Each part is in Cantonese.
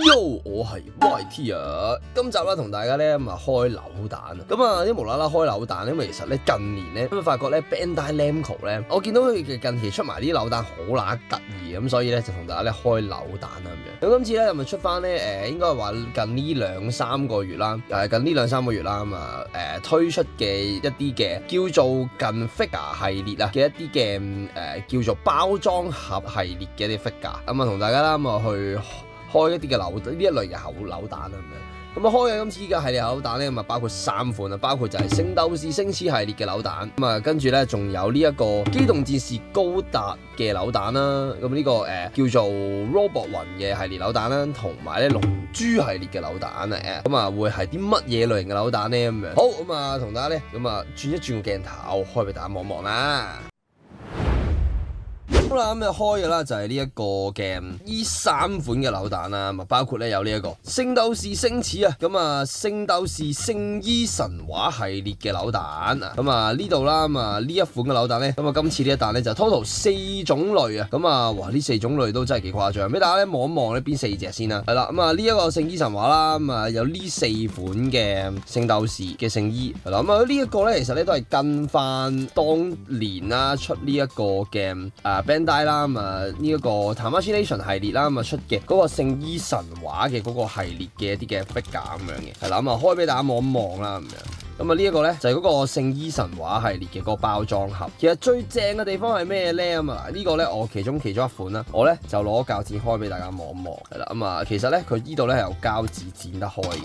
Yo， 我係 YT 啊！今集啦，同大家咧開扭蛋啊！咁啊，啲無啦啦開扭蛋，因為其實咧近年咧咁發覺咧 Bandai Namco 咧，我見到佢嘅近期出埋啲扭蛋好乸得意咁，所以咧就同大家咧開扭蛋啦咁樣。咁今次咧咪出翻咧應該係話近呢2-3個月啦，近呢2-3個月啦咁啊推出嘅一啲嘅叫做近 figure 系列啊嘅一啲嘅叫做包裝盒系列嘅一啲 figure，咁啊同大家啦去開一啲嘅扭蛋呢一類嘅扭蛋啦咁樣，咁啊開嘅今次嘅系列扭蛋咧咁啊包括3款啊，包括就係聖鬥士星矢系列嘅扭蛋，咁啊跟住咧仲有呢一個機動戰士高達嘅扭蛋啦，咁呢個叫做 Robot 雲嘅系列扭蛋啦，同埋咧龍珠系列嘅扭蛋啊，咁啊會係啲乜嘢類型嘅扭蛋咧咁樣？好，咁啊同大家咧咁啊轉一轉個鏡頭開俾大家望望啦。好啦，咁就開嘅啦，就係呢一個嘅呢3款嘅扭蛋啦，咁包括咧有呢一個聖鬥士星矢啊，咁啊聖鬥士聖衣神話系列嘅扭蛋啊，咁啊呢度啦，咁啊呢一款嘅扭蛋咧，咁啊今次呢一彈咧就 total 4種類啊，咁啊哇呢4種類都真係幾誇張，俾大家咧望一望呢邊4隻先啦，係啦，咁啊呢一個聖衣神話啦，咁啊有呢4款嘅聖鬥士嘅聖衣，係啦，咁啊呢一個咧其實咧都係跟翻當年啦出呢一個嘅Bandai 啦，咁啊呢一個 Tamashii Nation 系列啦，咁啊出嘅嗰個聖衣神話嘅嗰個系列嘅一啲嘅 figure 咁樣嘅，係啦，咁啊開俾大家望一望啦咁樣，咁啊呢一個咧就係嗰個聖衣神話系列嘅嗰個包裝盒。其實最正嘅地方係咩咧？咁啊呢個咧我其中一款啦，我咧就攞膠剪開俾大家望一望，係啦，咁啊其實咧佢呢度咧係有膠紙剪得開嘅。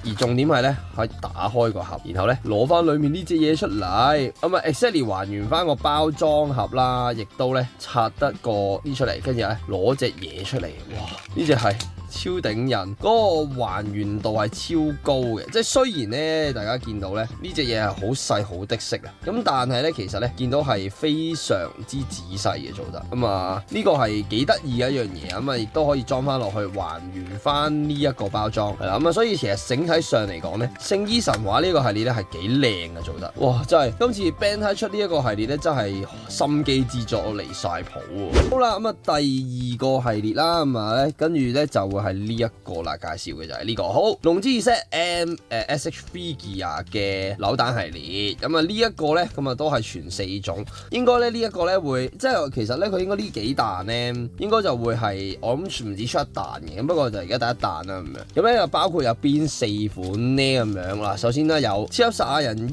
而重點係咧，可以打開個盒，然後咧攞翻裏面呢隻嘢出嚟，咁啊 exactly 還原翻個包裝盒啦，亦都咧拆得個啲出嚟，跟住咧攞隻嘢出嚟，哇！呢隻係超頂人，嗰個還原度係超高嘅，即係雖然咧大家見到咧呢隻嘢係好細好的色啊，咁但係咧其實咧見到係非常之仔細嘅做得，咁啊呢個係幾得意嘅一樣嘢，咁啊亦都可以裝翻落去還原翻呢一個包裝，係啦，咁啊所以其實整體上嚟講咧，聖衣神話呢個系列咧係幾靚嘅做得，哇！真係今次 Bandai 出呢一個系列咧真係心機之作離晒譜喎。好啦，咁啊第二個系列啦，咁啊咧跟住咧就會係呢一個啦，介紹嘅就係呢個好龍之 SH Figure 嘅扭蛋系列，咁啊呢一個咧咁啊都係全4種，應該咧呢一個咧會即係其實咧佢應該呢幾彈咧應該就會係我諗唔止出一彈嘅，咁不過就而家第一彈啦咁樣，咁咧就包括有邊4款呢咁樣啦。首先咧有超級撒亞人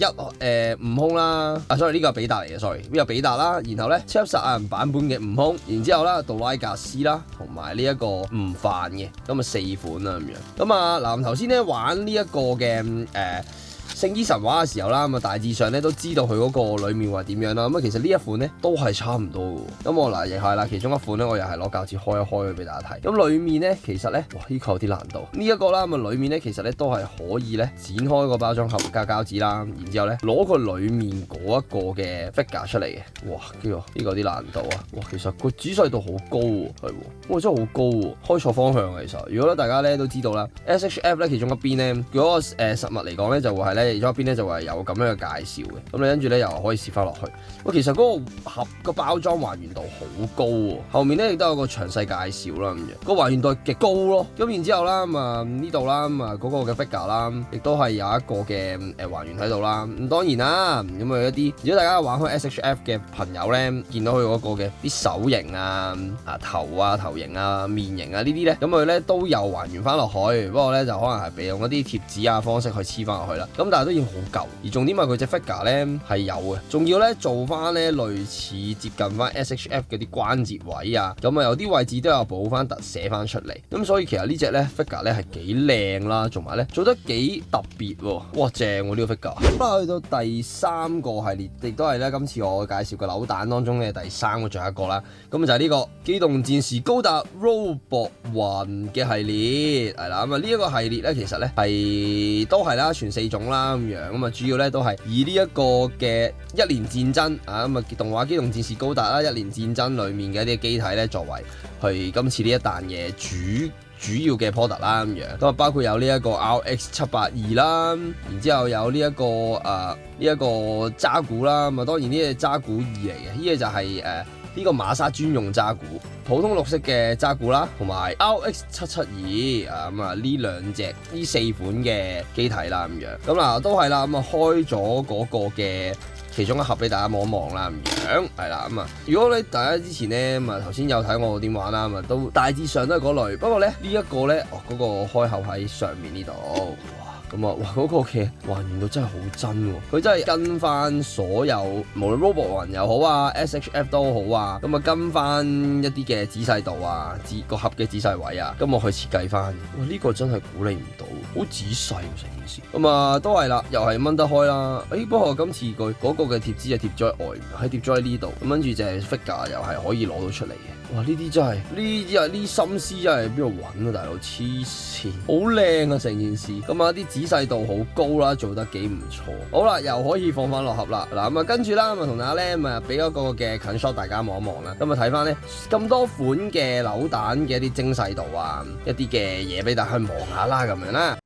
悟空啦，sorry 呢個係比達嚟嘅 sorry 呢個比達啦，然後咧超級撒亞人版本嘅悟空，然之後啦杜拉格斯啦，同埋呢一個悟飯嘅，咁啊4款啦咁樣。咁啊嗱頭先咧玩呢一個嘅聖衣神話嘅時候啦，咁啊大致上咧都知道佢嗰個裡面話點樣啦。咁啊其實呢一款咧都係差唔多嘅。咁我嗱亦係啦，其中一款咧我又係攞膠紙開一開俾大家睇。咁裡面咧其實咧，哇呢個有啲難度。呢一個啦，咁啊裡面咧其實咧都係可以咧剪開個包裝盒加膠紙啦，然之後咧攞個裡面嗰一個嘅 figure 出嚟嘅。哇，呢個有啲難度啊！哇，其實個仔細度好高喎，係喎，哇真係好高喎，開錯方向其實。如果咧大家咧都知道啦 ，SHF 咧其中一邊咧嗰個實物嚟講咧就會係咧。其中一邊咧就係有咁樣嘅介紹嘅，咁你跟住咧又可以試翻落去。喂，其實嗰個盒個包裝還原度好高喎，後面咧亦都有個詳細介紹啦咁樣，個還原度極高咯。咁然之後啦，咁啊呢度啦，咁啊嗰個嘅 figure 啦，亦都係有一個嘅還原喺度啦。咁當然啦，咁啊一啲如果大家玩開 SHF 嘅朋友咧，見到佢嗰個嘅啲手型啊、頭型啊、面型啊呢啲咧，咁佢咧都有還原翻落去，不過咧就可能係俾用一啲貼紙啊方式去黐翻落去啦。咁但係都已經好舊，而重點係佢隻 figure 咧係有嘅，仲要咧做翻咧類似接近翻 SHF 嗰啲關節位啊，咁啊有啲位置都有補翻特寫翻出嚟，咁所以其實呢隻咧 figure 咧係幾靚啦，同埋咧做得幾特別喎，哇正喎呢個 figure。咁啊去到第3個系列，亦都係咧今次我介紹嘅扭蛋當中嘅第3個最後一個啦，咁就係呢個機動戰士高達 Robot 雲嘅系列，係啦，咁啊呢一個系列咧其實咧係都係啦，全4種啦咁樣，咁啊主要咧都係以呢一個嘅一年戰爭啊，咁啊動畫機動戰士高達啦，一年戰爭裡面嘅一啲機體咧作為去今次呢一彈嘅主要嘅 product 啦咁樣，咁啊包括有呢一個 RX-782啦，然之後有呢一個呢一個渣古啦，咁啊當然呢隻渣古2嚟嘅，呢隻就係呢個馬莎專用渣古，普通綠色嘅渣古啦，同埋 RX772啊，咁啊呢兩隻呢4款嘅機體啦咁樣，咁嗱都係啦，咁啊開咗嗰個嘅其中一盒俾大家望一望啦咁樣，係啦咁啊，如果你大家之前咧咁啊頭先有睇我點玩啦，咁啊都大致上都係嗰類，不過咧呢一個咧嗰個開口喺上面呢度。咁啊，哇！嗰個嘅還原度真係好真喎，佢真係跟翻所有無論 Robo 雲又好啊 ，SHF 都好啊，咁啊跟翻一啲嘅仔細度啊，個盒嘅仔細位啊，咁我去設計翻，哇！呢個真係估你唔到，好仔細成件事。咁啊，都係啦，又係掹得開啦。不過今次佢嗰個嘅貼紙就貼咗喺外面，係貼咗喺呢度，咁跟住就係 figure 又係可以攞到出嚟嘅。哇！呢啲真係呢心思真係邊度揾啊，大佬黐線，好靚啊成件事。咁啊啲仔細度好高啦，做得幾唔錯。好啦，又可以放翻落盒啦。嗱咁啊，跟住啦，咁啊同大家咧咁啊俾嗰個嘅近 shot 大家望一望啦。咁啊睇翻咧咁多款嘅扭蛋嘅一啲精細度啊，一啲嘅嘢俾大家去望下啦，咁樣啦。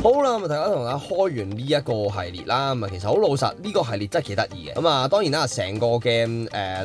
好啦，咁啊，大家同大家開完呢一個系列啦，咁啊，其實好老實，呢個系列真係幾得意嘅。咁啊，當然啦，成個嘅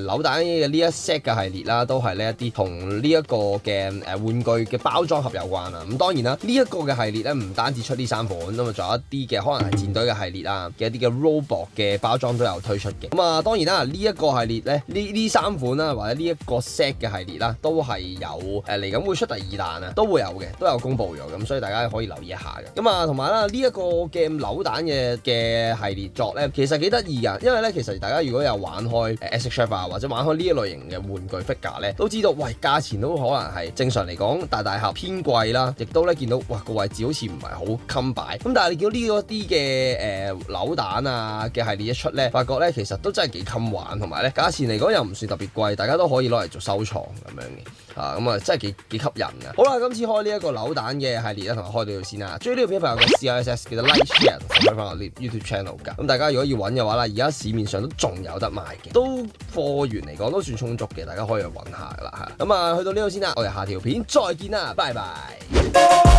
扭蛋嘅呢一 set 嘅系列啦，都係呢一啲同呢一個嘅玩具嘅包裝盒有關啦。咁當然啦，呢一個嘅系列咧，唔單止出呢3款，咁啊，仲有一啲嘅可能係戰隊嘅系列啊嘅一啲嘅 robot 嘅包裝都有推出嘅。咁啊，當然啦，呢一個系列咧，呢3款啦，或者呢一個 set 嘅系列啦，都係有嚟緊會出第2彈啊，都會有嘅，都有公佈咗，咁所以大家可以留意一下嘅。咁啊，同埋啦，呢一個嘅扭蛋嘅系列作咧，其實幾得意㗎，因為咧，其實大家如果有玩開SHF 啊，或者玩開呢一類型嘅玩具 figure 咧，都知道，喂，價錢都可能係正常嚟講大盒偏貴啦，亦都咧見到，哇，個位置好似唔係好襟擺。咁但係你見到呢啲嘅扭蛋啊嘅系列一出咧，發覺咧其實都真係幾襟玩，同埋咧價錢嚟講又唔算特別貴，大家都可以攞嚟做收藏咁樣嘅。咁啊真係幾吸引㗎。好啦，今次開呢一個扭蛋嘅系列咧，同我開到呢度先啦。追呢個片朋友嘅 CLSS 記得 like share 同開翻我哋 YouTube channel 㗎。咁大家如果要揾嘅話啦，而家市面上都仲有得賣嘅，都貨源嚟講都算充足嘅，大家可以去揾下㗎啦嚇。咁啊去到呢度先啦，我哋下條片再見啦，拜拜。